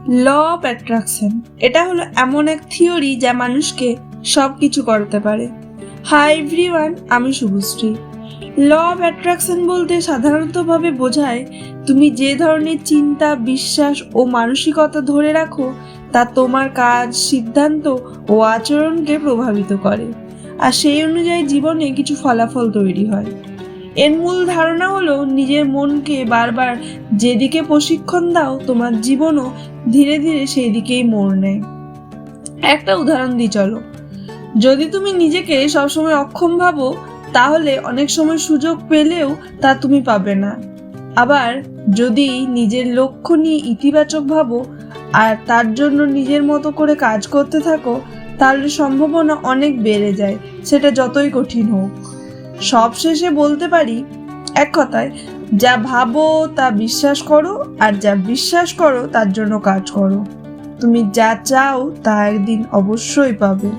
Law of attraction, এটা হলো এমন এক থিওরি যা মানুষকে সব কিছু করতে পারে। হাই এভরিওয়ান, আমি শুভশ্রী। ল অফ অ্যাট্রাকশন বলতে সাধারণতভাবে বোঝায় তুমি যে ধরনের চিন্তা, বিশ্বাস ও মানসিকতা ধরে রাখো তা তোমার কাজ, সিদ্ধান্ত ও আচরণকে প্রভাবিত করে, আর সেই অনুযায়ী জীবনে কিছু ফলাফল তৈরি হয়। এর মূল ধারণা হলো নিজের মনকে বারবার যেদিকে প্রশিক্ষণ দাও, তোমার জীবনও ধীরে ধীরে সেই দিকেই মোড় নেয়। একটা উদাহরণ দিই চলো। যদি তুমি নিজেকে সবসময় অক্ষম ভাবো, তাহলে অনেক সময় সুযোগ পেলেও তা তুমি পাবে না। আবার যদি নিজের লক্ষ্য নিয়ে ইতিবাচক ভাবো আর তার জন্য নিজের মতো করে কাজ করতে থাকো, তাহলে সম্ভাবনা অনেক বেড়ে যায়, সেটা যতই কঠিন হোক। সবশেষে বলতে পারি, এক কথায়, যা ভাবো তা বিশ্বাস করো, আর যা বিশ্বাস করো তার জন্য কাজ করো। তুমি যা চাও তা একদিন অবশ্যই পাবে।